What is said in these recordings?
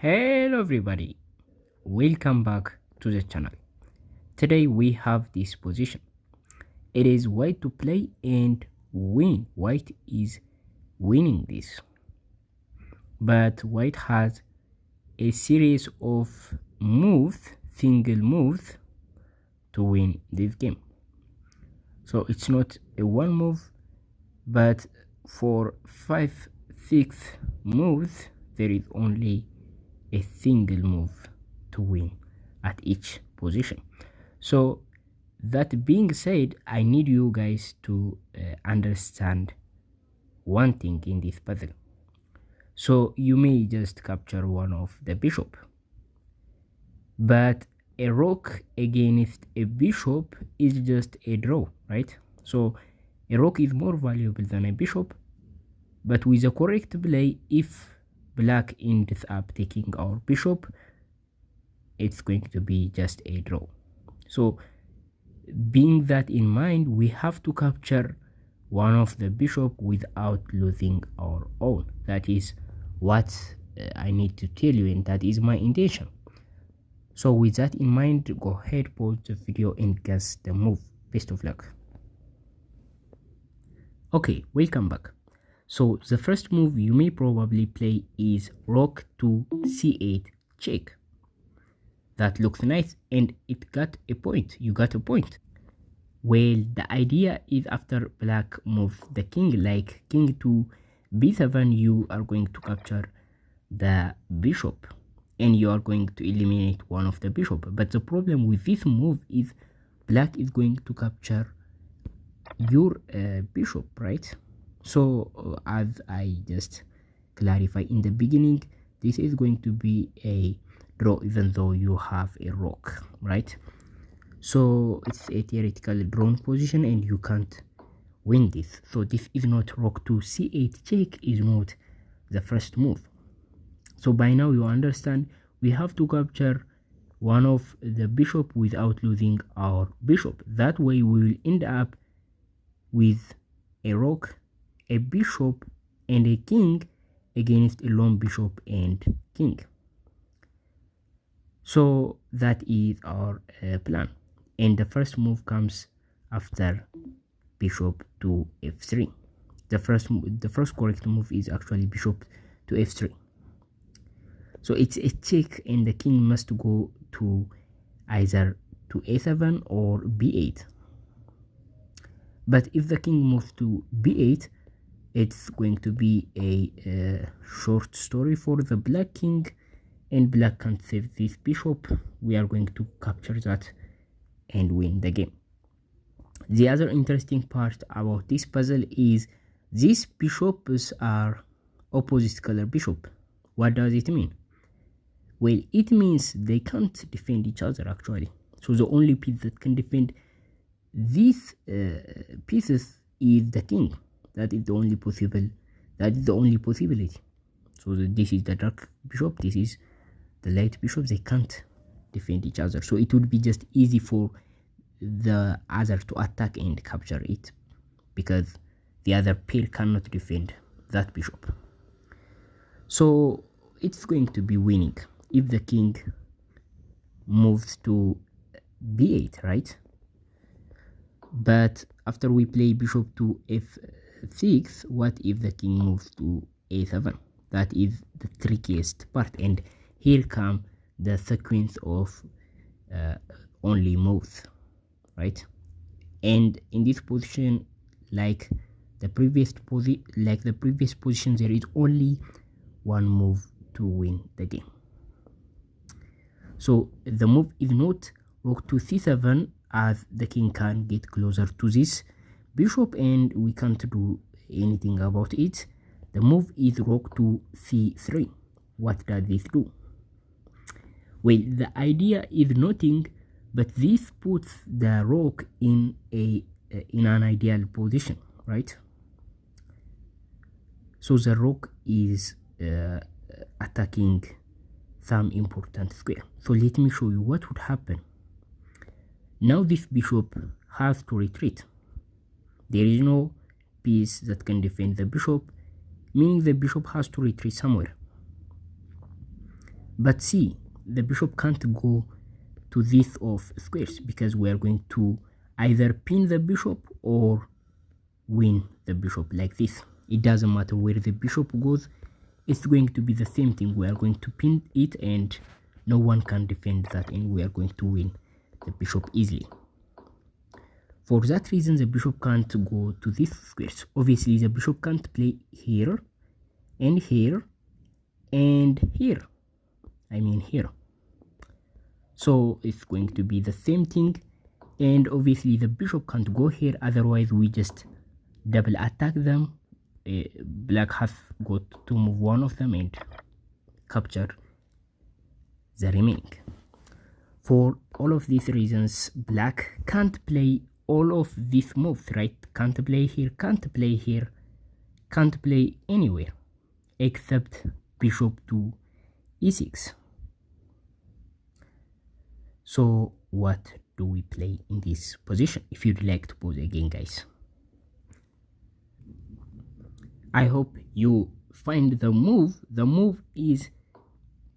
Hello everybody, welcome back to the channel. Today we have this position. It is white to play and win. White is winning this. But white has a series of moves, single moves to win this game. So it's not a one move, but for 5-6 moves there is only a single move to win at each position. So that being said, I need you guys to understand one thing in this puzzle. So you may just capture one of the bishop, but a rook against a bishop is just a draw, right? So a rook is more valuable than a bishop, but with the correct play, if black ends up taking our bishop, it's going to be just a draw. So being that in mind, we have to capture one of the bishop without losing our own. That is what I need to tell you, and that is my intention. So with that in mind, go ahead, pause the video and guess the move. Best of luck. Okay, welcome back. So the first move you may probably play is rook to c8 check. That looks nice and it got a point. You got a point. Well, the idea is after black moves the king, like king to b7, you are going to capture the bishop and you are going to eliminate one of the bishop. But the problem with this move is black is going to capture your bishop, right? So as I just clarify in the beginning, this is going to be a draw even though you have a rook, right? So it's a theoretical drawn position and you can't win this. So this is not rook to c8 check, is not the first move. So by now you understand we have to capture one of the bishop without losing our bishop. That way we will end up with a rook, a bishop and a king against a lone bishop and king. So that is our plan. And the first move comes after bishop to f3. The first correct move is actually bishop to f3. So it's a check and the king must go to either to a7 or b8. But if the king moves to b8, it's going to be a short story for the black king, and black can't save this bishop. We are going to capture that and win the game. The other interesting part about this puzzle is these bishops are opposite color bishop. What does it mean? Well, it means they can't defend each other actually. So the only piece that can defend these pieces is the king. That is the only possibility. So this is the dark bishop, this is the light bishop. They can't defend each other, so it would be just easy for the other to attack and capture it because the other pair cannot defend that bishop. So it's going to be winning if the king moves to b8, right? But after we play bishop to f6, what if the king moves to a7? That is the trickiest part, and here come the sequence of only moves, right? And in this position, like the previous position, there is only one move to win the game. So the move is not rook to c7, as the king can get closer to this bishop and we can't do anything about it. The move is rook to c3. What does this do? Well, the idea is nothing, but this puts the rook in an ideal position, right? So the rook is attacking some important square. So let me show you what would happen. Now this bishop has to retreat. There is no piece that can defend the bishop, meaning the bishop has to retreat somewhere. But see, the bishop can't go to this of squares because we are going to either pin the bishop or win the bishop like this. It doesn't matter where the bishop goes, it's going to be the same thing. We are going to pin it and no one can defend that, and we are going to win the bishop easily. For that reason, the bishop can't go to these squares. Obviously, the bishop can't play here and here and here. I mean here. So it's going to be the same thing, and obviously the bishop can't go here, otherwise we just double attack them. Black has got to move one of them and capture the remaining. For all of these reasons, black can't play all of these moves, right? Can't play here, can't play here, can't play anywhere except bishop to e6. So what do we play in this position? If you'd like to pause again, guys. I hope you find the move. The move is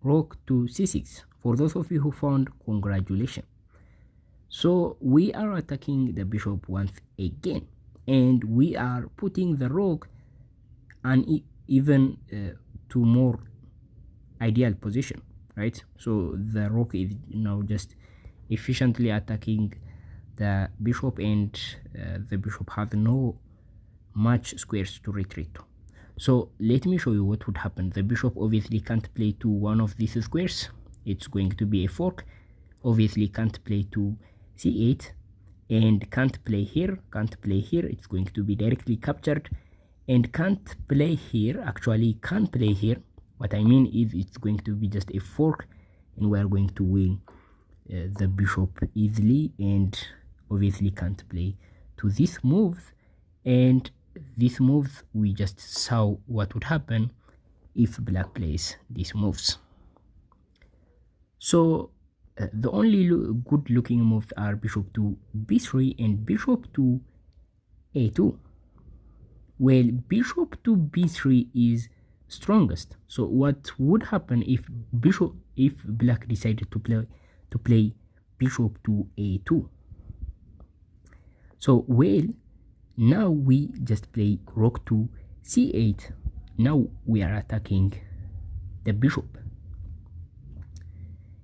rook to c6. For those of you who found, congratulations. So we are attacking the bishop once again, and we are putting the rook an even to more ideal position, right? So the rook is now just efficiently attacking the bishop, and the bishop has no much squares to retreat to. So let me show you what would happen. The bishop obviously can't play to one of these squares. It's going to be a fork. Obviously can't play to c8 and can't play here, can't play here. It's going to be directly captured, and can't play here. Actually can play here. What I mean is it's going to be just a fork, and we are going to win the bishop easily, and obviously can't play to these moves. And these moves, we just saw what would happen if black plays these moves. So the only good looking moves are bishop to b3 and bishop to a2. Well, bishop to b3 is strongest. So what would happen if black decided to play bishop to a2? So well, now we just play rook to c8. Now we are attacking the bishop,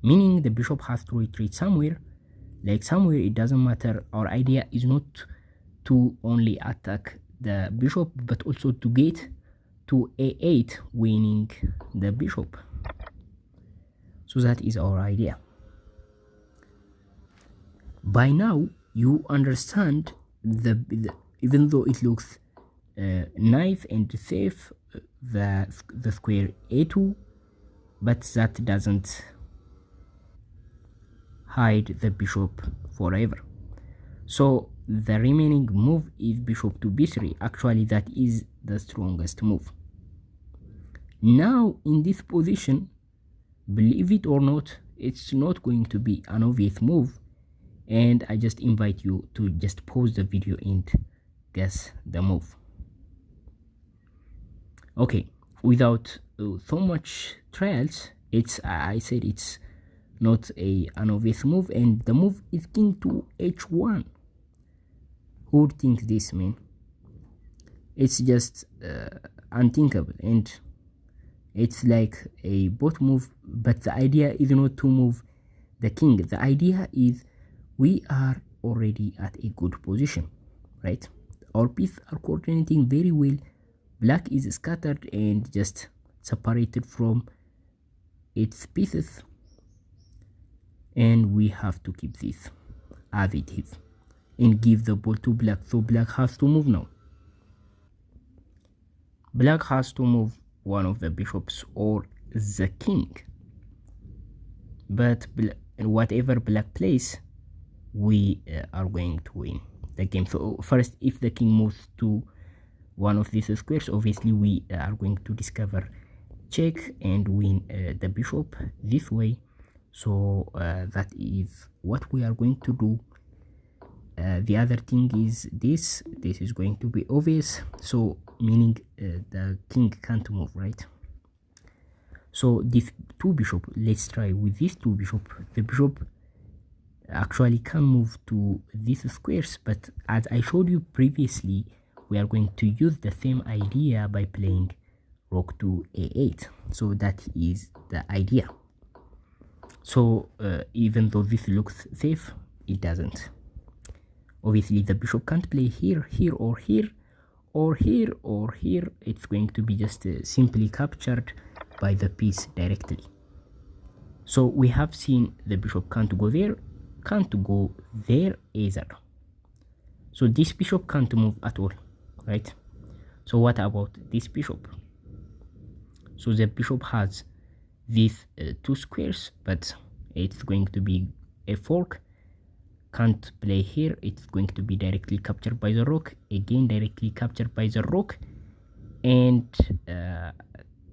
meaning the bishop has to retreat somewhere. Like somewhere, it doesn't matter. Our idea is not to only attack the bishop, but also to get to a8, winning the bishop. So that is our idea. By now you understand even though it looks nice and safe, the square a2, but that doesn't hide the bishop forever. So the remaining move is bishop to b3. Actually, that is the strongest move. Now in this position, believe it or not, it's not going to be an obvious move, and I just invite you to just pause the video and guess the move. Okay, without so much trials, I said it's not an obvious move, and the move is king to h1. Who would think this, man? It's just unthinkable, and it's like a bot move. But the idea is not to move the king. The idea is we are already at a good position, right? Our pieces are coordinating very well. Black is scattered and just separated from its pieces, and we have to keep this as it is and give the ball to black. So black has to move now. Black has to move one of the bishops or the king, but whatever black plays, we are going to win the game. So first, if the king moves to one of these squares, obviously we are going to discover check and win the bishop this way. So that is what we are going to do. The other thing is this is going to be obvious, so meaning the king can't move, right? So these two bishop, let's try with these two bishop. The bishop actually can move to these squares, but as I showed you previously, we are going to use the same idea by playing rook to a8. So that is the idea. So even though this looks safe, it doesn't. Obviously the bishop can't play here, here, or here, or here, or here. It's going to be just simply captured by the piece directly. So we have seen the bishop can't go there, can't go there either. So this bishop can't move at all, right? So what about this bishop? So the bishop has these two squares, but it's going to be a fork. Can't play here, it's going to be directly captured by the rook, again directly captured by the rook, and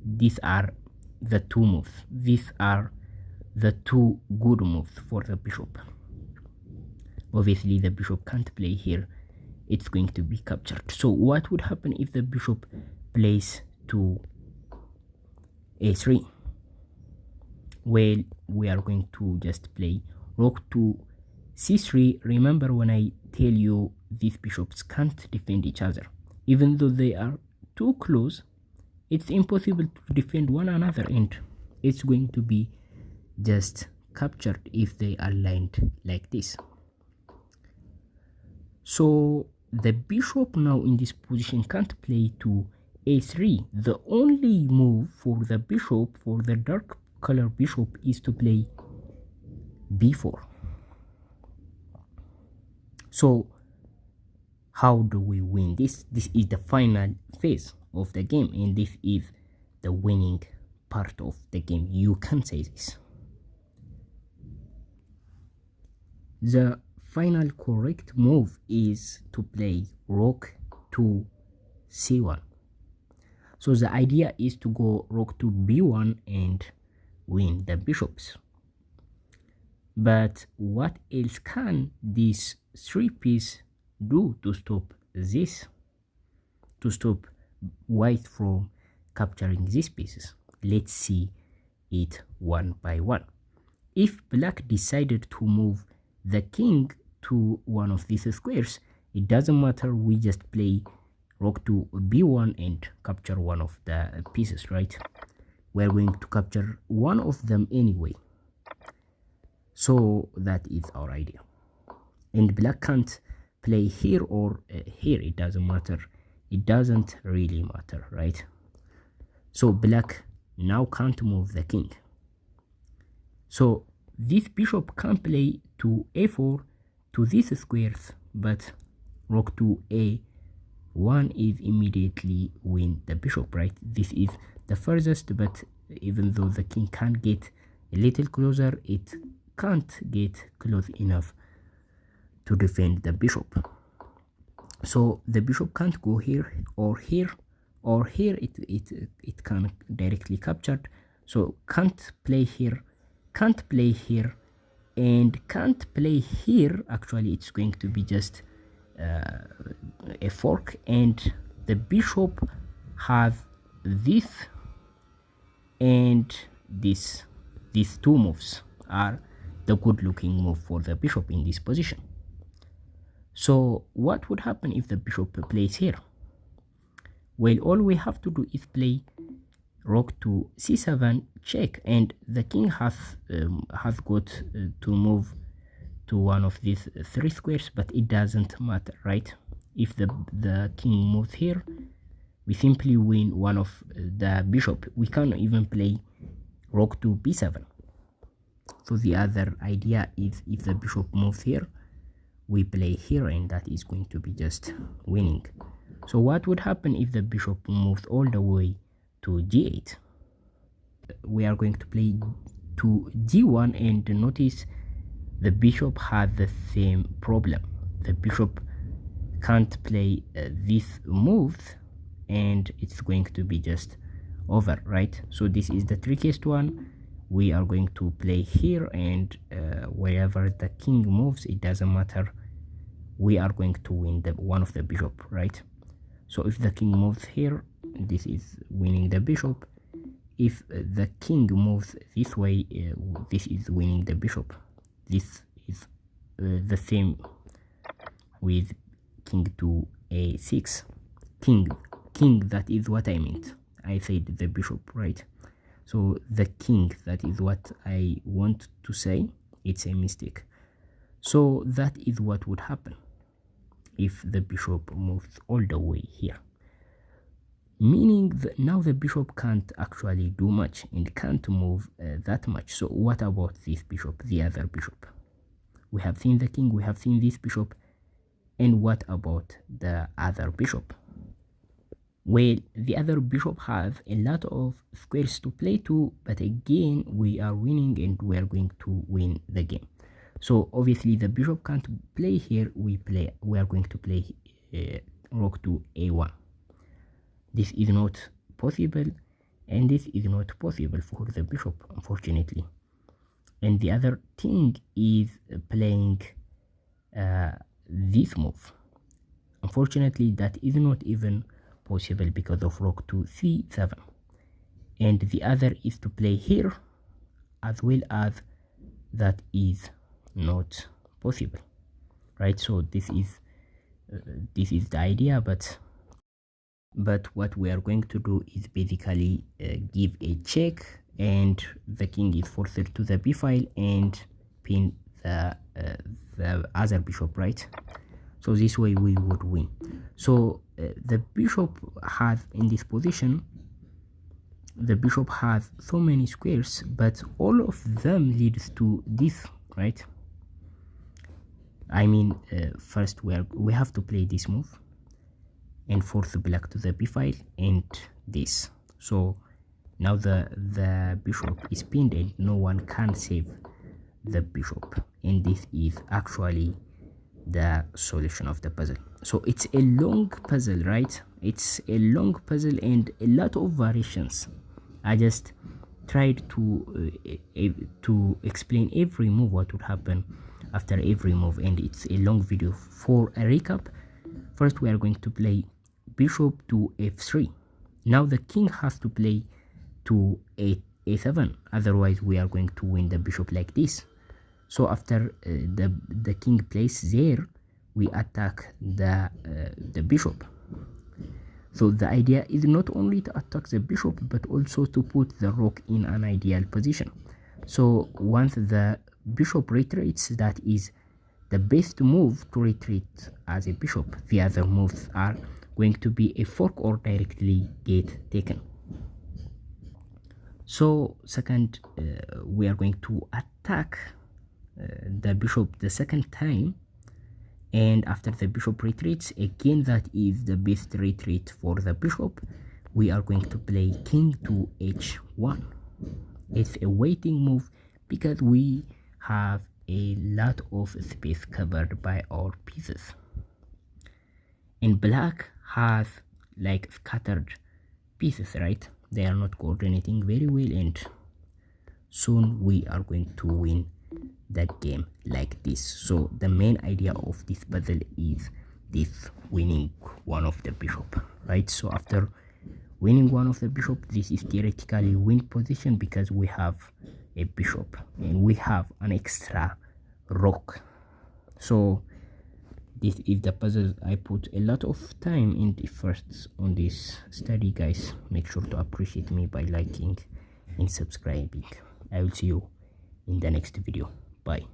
these are the two moves. These are the two good moves for the bishop. Obviously the bishop can't play here, it's going to be captured. So what would happen if the bishop plays to a3? Well, we are going to just play rook to c3. Remember when I tell you these bishops can't defend each other, even though they are too close, it's impossible to defend one another, and it's going to be just captured if they are lined like this. So the bishop now in this position can't play to a3. The only move for the bishop, for the dark color bishop, is to play b4. So how do we win this? This is the final phase of the game, and this is the winning part of the game. You can say this. The final correct move is to play rook to c1. So the idea is to go rook to b1 and win the bishops. But what else can this three piece do to stop this? To stop white from capturing these pieces? Let's see it one by one. If black decided to move the king to one of these squares, it doesn't matter, we just play rook to b1 and capture one of the pieces, right? We're going to capture one of them anyway. So that is our idea. And black can't play here or here, it doesn't matter. It doesn't really matter, right? So black now can't move the king. So this bishop can play to a4 to these squares, but rook to a1 is immediately win the bishop, right? This is the furthest, but even though the king can get a little closer, it can't get close enough to defend the bishop. So the bishop can't go here or here or here. It can directly captured. So can't play here, can't play here, and can't play here. Actually, it's going to be just a fork, and the bishop has this and this. These two moves are the good looking move for the bishop in this position. So what would happen if the bishop plays here? Well, all we have to do is play rook to c7 check, and the king has got to move to one of these three squares, but it doesn't matter, right? If the king moves here, we simply win one of the bishop. We can even play rook to b7. So the other idea is if the bishop moves here, we play here, and that is going to be just winning. So what would happen if the bishop moves all the way to g8? We are going to play to g1, and notice the bishop has the same problem. The bishop can't play these moves, and it's going to be just over, right? So this is the trickiest one. We are going to play here, and wherever the king moves, it doesn't matter, we are going to win the one of the bishop, right? So if the king moves here, this is winning the bishop. if the king moves this way, this is winning the bishop. This is the same with king to a6. King, that is what I meant. I said the bishop, right? So the king, that is what I want to say. It's a mistake. So that is what would happen if the bishop moves all the way here, meaning that now the bishop can't actually do much and can't move that much. So what about this bishop, the other bishop? We have seen the king, we have seen this bishop, and what about the other bishop? Well, the other bishop has a lot of squares to play to, but again we are winning and we are going to win the game. So obviously the bishop can't play here. We are going to play rook to a1. This is not possible, and this is not possible for the bishop, unfortunately. And the other thing is playing this move. Unfortunately, that is not even possible because of rook to c7. And the other is to play here, as well as that is not possible, right? So this is the idea, but what we are going to do is basically give a check, and the king is forced to the b file and pin the other bishop, right? So this way we would win. So the bishop has, in this position, the bishop has so many squares, but all of them leads to this, right? I mean, first we have to play this move and force black to the b file and this. So now the bishop is pinned and no one can save the bishop, and this is actually the solution of the puzzle. So it's a long puzzle, right? It's a long puzzle and a lot of variations. I just tried to explain every move, what would happen after every move, and it's a long video. For a recap, first we are going to play bishop to f3. Now the king has to play to a7, otherwise we are going to win the bishop like this. So after the king plays there, we attack the bishop. So the idea is not only to attack the bishop, but also to put the rook in an ideal position. So once the bishop retreats, that is the best move to retreat as a bishop. The other moves are going to be a fork or directly gate taken. So second, we are going to attack the bishop the second time, and after the bishop retreats again, that is the best retreat for the bishop. We are going to play king to h1. It's a waiting move because we have a lot of space covered by our pieces, and black has like scattered pieces, right? They are not coordinating very well, and soon we are going to win that game like this. So the main idea of this puzzle is this winning one of the bishop, right? So after winning one of the bishop, this is theoretically win position because we have a bishop and we have an extra rook. So this is the puzzle. I put a lot of time and efforts on this study, guys. Make sure to appreciate me by liking and subscribing. I will see you in the next video. Bye.